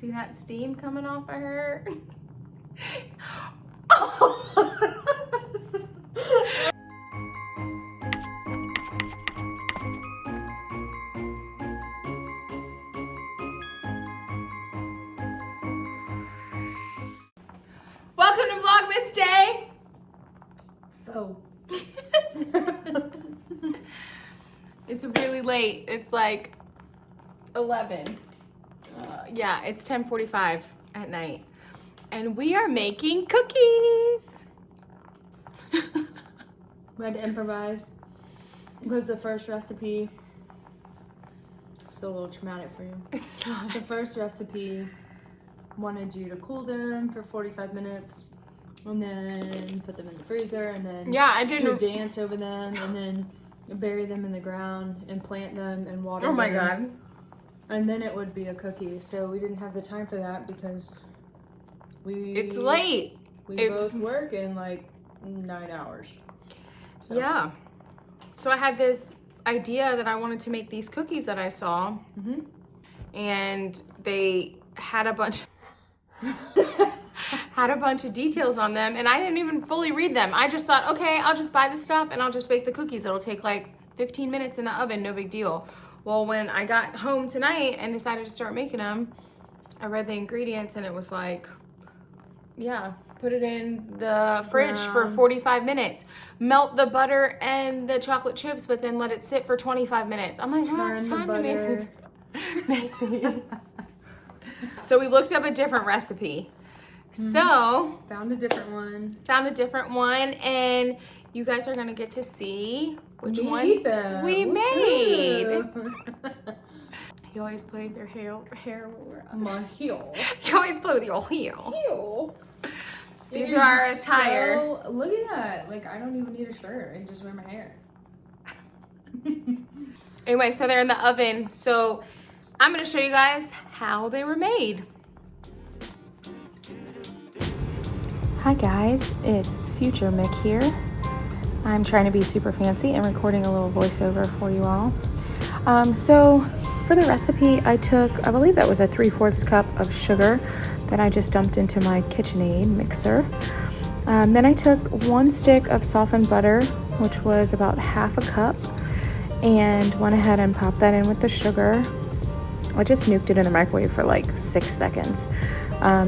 See that steam coming off of her? Welcome to Vlogmas Day. It's really late. It's like 11. Yeah, it's 10:45 at night. And we are making cookies. We had to improvise because the first recipe is still a little traumatic for you. It's not. The first recipe wanted you to cool them for 45 minutes and then put them in the freezer and then I do a dance over them and then bury them in the ground and plant them and water them. Oh my God. And then it would be a cookie. So we didn't have the time for that because It's late. We both work in like 9 hours. So. Yeah. So I had this idea that I wanted to make these cookies that I saw. Mm-hmm. And they had a bunch of details on them, and I didn't even fully read them. I just thought, okay, I'll just buy the stuff and I'll just bake the cookies. It'll take like 15 minutes in the oven, no big deal. Well, when I got home tonight and decided to start making them, I read the ingredients and it was like, yeah, put it in the fridge for 45 minutes. Melt the butter and the chocolate chips, but then let it sit for 25 minutes. I'm like, well, it's time to make these. So we looked up a different recipe. Mm-hmm. So found a different one, and you guys are gonna get to see which ones we Woo-hoo. made. You always play with your hair. My heel. You always play with your heel. These are our attire. So, look at that. Like, I don't even need a shirt. I just wear my hair. Anyway, so they're in the oven. So I'm gonna show you guys how they were made. Hi guys, it's Future Mick here. I'm trying to be super fancy and recording a little voiceover for you all. So for the recipe, I took, I believe that was a 3/4 cup of sugar that I just dumped into my KitchenAid mixer. Then I took 1 stick of softened butter, which was about 1/2 cup, and went ahead and popped that in with the sugar. I just nuked it in the microwave for like 6 seconds,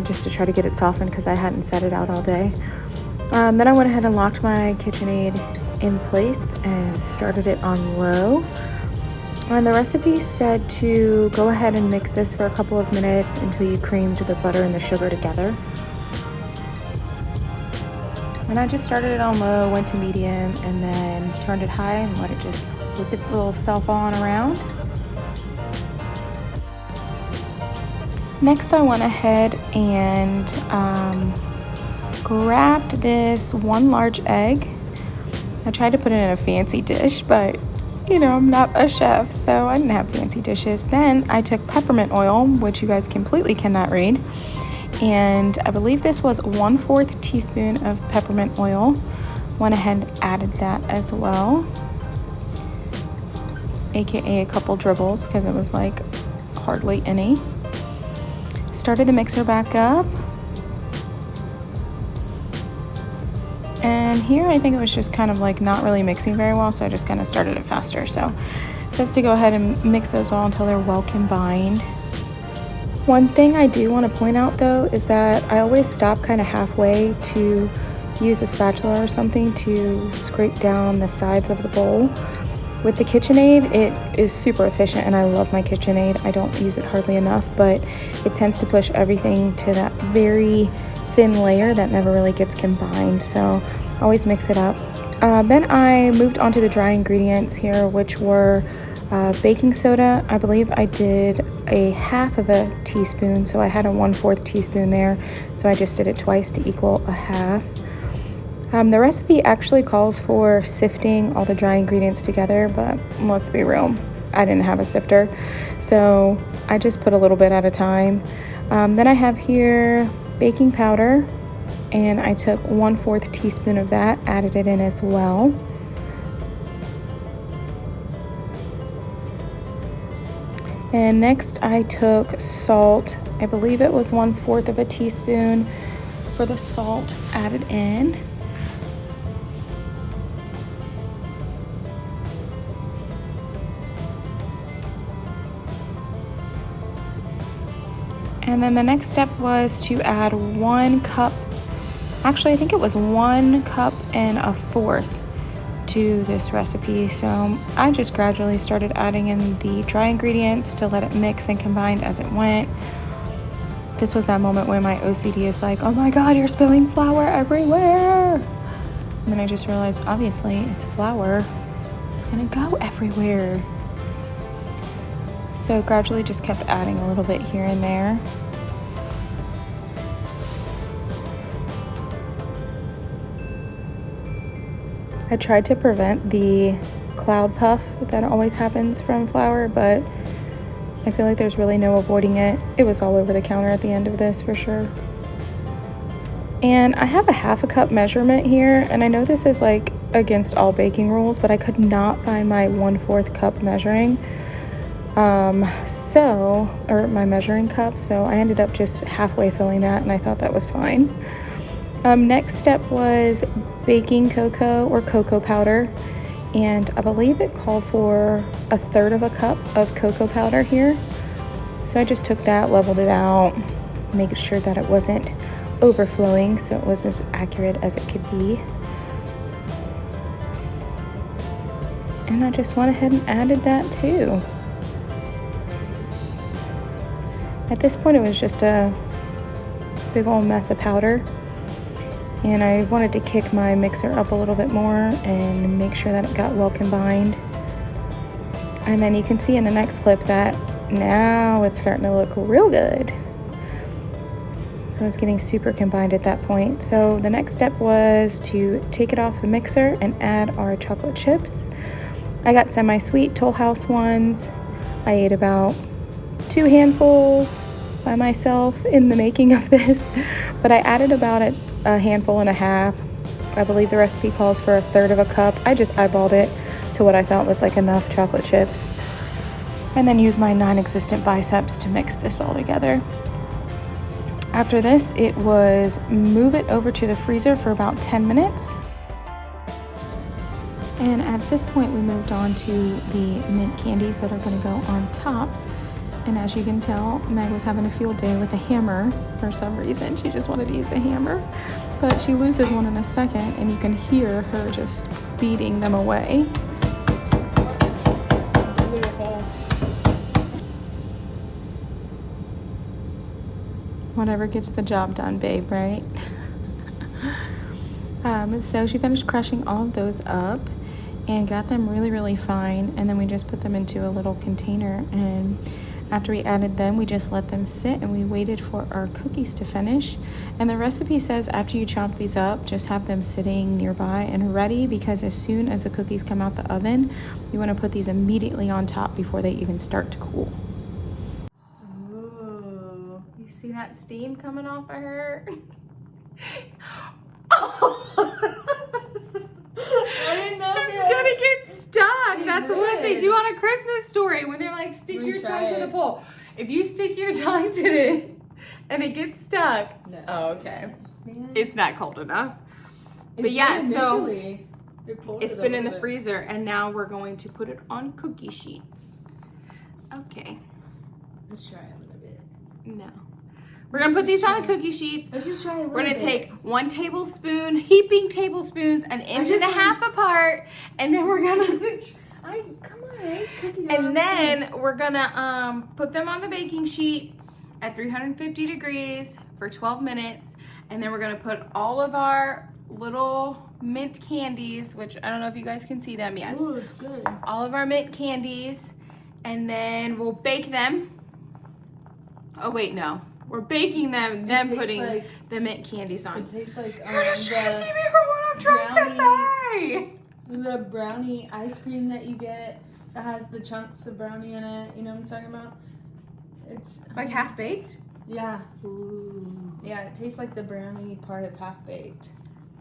just to try to get it softened because I hadn't set it out all day. Then I went ahead and locked my KitchenAid in place and started it on low. And the recipe said to go ahead and mix this for a couple of minutes until you creamed the butter and the sugar together. And I just started it on low, went to medium, and then turned it high and let it just whip its little self on around. Next I went ahead and grabbed this 1 large egg. I tried to put it in a fancy dish, but you know, I'm not a chef, so I didn't have fancy dishes. Then I took peppermint oil, which you guys completely cannot read, and I believe this was 1/4 teaspoon of peppermint oil. Went ahead and added that as well, aka a couple dribbles because it was like hardly any. Started the mixer back up, and here I think it was just kind of like not really mixing very well, so I just kind of started it faster. So it says to go ahead and mix those all until they're well combined. One thing I do want to point out though is that I always stop kind of halfway to use a spatula or something to scrape down the sides of the bowl. With the KitchenAid, it is super efficient and I love my KitchenAid. I don't use it hardly enough, but it tends to push everything to that very thin layer that never really gets combined, so always mix it up. Then I moved on to the dry ingredients here, which were baking soda. I believe I did a 1/2 teaspoon, so I had a 1/4 teaspoon there, so I just did it twice to equal a 1/2. The recipe actually calls for sifting all the dry ingredients together, but let's be real, I didn't have a sifter, so I just put a little bit at a time. Then I have here baking powder, and I took 1/4 teaspoon of that, added it in as well. And next I took salt. I believe it was 1/4 of a teaspoon for the salt added in. And then the next step was to add 1 cup, actually I think it was 1 cup and 1/4 to this recipe. So I just gradually started adding in the dry ingredients to let it mix and combine as it went. This was that moment where my OCD is like, oh my God, you're spilling flour everywhere. And then I just realized, obviously it's flour, it's gonna go everywhere. So gradually just kept adding a little bit here and there. I tried to prevent the cloud puff that always happens from flour, but I feel like there's really no avoiding it. It was all over the counter at the end of this for sure. And I have a 1/2 cup measurement here, and I know this is like against all baking rules, but I could not find my 1/4 cup measuring. Or my measuring cup, so I ended up just halfway filling that, and I thought that was fine. Next step was baking cocoa or cocoa powder, and I believe it called for 1/3 of a cup of cocoa powder here. So I just took that, leveled it out, making sure that it wasn't overflowing, so it was as accurate as it could be. And I just went ahead and added that too. At this point it was just a big old mess of powder, and I wanted to kick my mixer up a little bit more and make sure that it got well combined. And then you can see in the next clip that now it's starting to look real good. So it's getting super combined at that point. So the next step was to take it off the mixer and add our chocolate chips. I got semi-sweet Toll House ones. I ate about 2 handfuls by myself in the making of this, but I added about a handful and a half. I believe the recipe calls for 1/3 of a cup. I just eyeballed it to what I thought was like enough chocolate chips, and then used my non-existent biceps to mix this all together. After this, it was move it over to the freezer for about 10 minutes. And at this point, we moved on to the mint candies that are going to go on top. And as you can tell, Meg was having a field day with a hammer for some reason. She just wanted to use a hammer, but she loses one in a second, and you can hear her just beating them away. Whatever gets the job done, babe, right? So she finished crushing all of those up and got them really, really fine. And then we just put them into a little container. And after we added them, we just let them sit and we waited for our cookies to finish. And the recipe says after you chop these up, just have them sitting nearby and ready, because as soon as the cookies come out the oven, you want to put these immediately on top before they even start to cool. Ooh, you see that steam coming off of her? I didn't know it's that. gonna get stuck. That's what they do on A Christmas Story when they're like, stick your tongue to the pole. If you stick your tongue to this and it gets stuck, No. Oh, okay. Man. It's not cold enough. It But yeah, did so initially. it's been in the freezer, and now we're going to put it on cookie sheets. Okay. Let's try it a little bit. No. We're gonna put these on the cookie sheets. Let's just try a little bit. We're gonna take 1 tablespoon, heaping tablespoons, an inch and a half apart, and then we're gonna come on, eh? and then we're gonna put them on the baking sheet at 350 degrees for 12 minutes, and then we're gonna put all of our little mint candies, which I don't know if you guys can see them. Yes. Ooh, it's good. All of our mint candies, and then we'll bake them. Oh wait, no. We're baking them, then putting like, the mint candies on. It tastes like You're distracting me from what I'm trying to say. The brownie ice cream that you get that has the chunks of brownie in it. You know what I'm talking about? It's like half baked? Yeah. Ooh. Yeah, it tastes like the brownie part of half baked.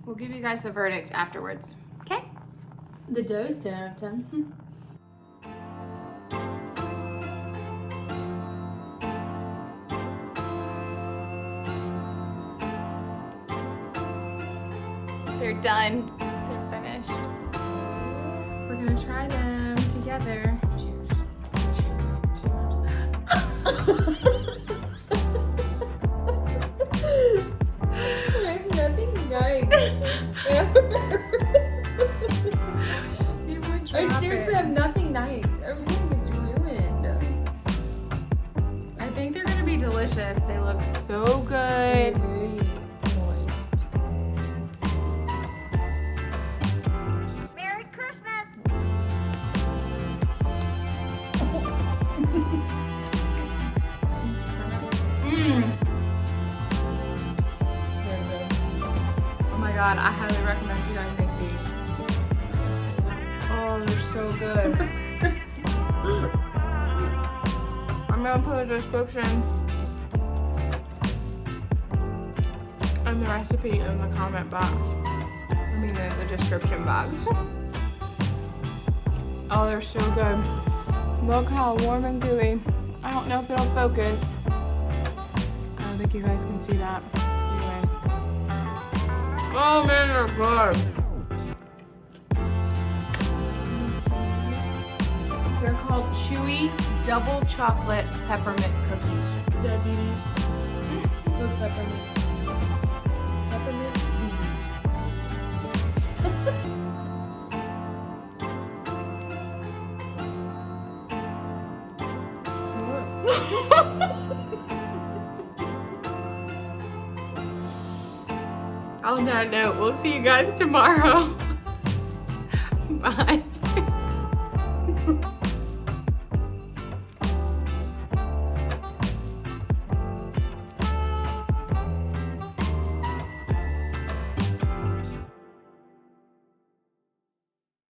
We'll give you guys the verdict afterwards. Okay? The dough's 10 out of 10. They're done. They're finished. We're gonna try them together. Cheers. I have nothing nice ever. I seriously have nothing nice. Everything gets ruined. I think they're gonna be delicious. They look so good. Very moist. Merry Christmas! Very good. Oh my god, I highly recommend you guys make these. Oh, they're so good. I'm gonna put a description and the recipe in the comment box. I mean, in the description box. Oh, they're so good. Look how warm and gooey. I don't know if it'll focus. I don't think you guys can see that. Anyway. Oh man, they're good. They're called Chewy Double Chocolate Peppermint Cookies. Diabetes. With peppermint. Peppermint On that note, we'll see you guys tomorrow. Bye.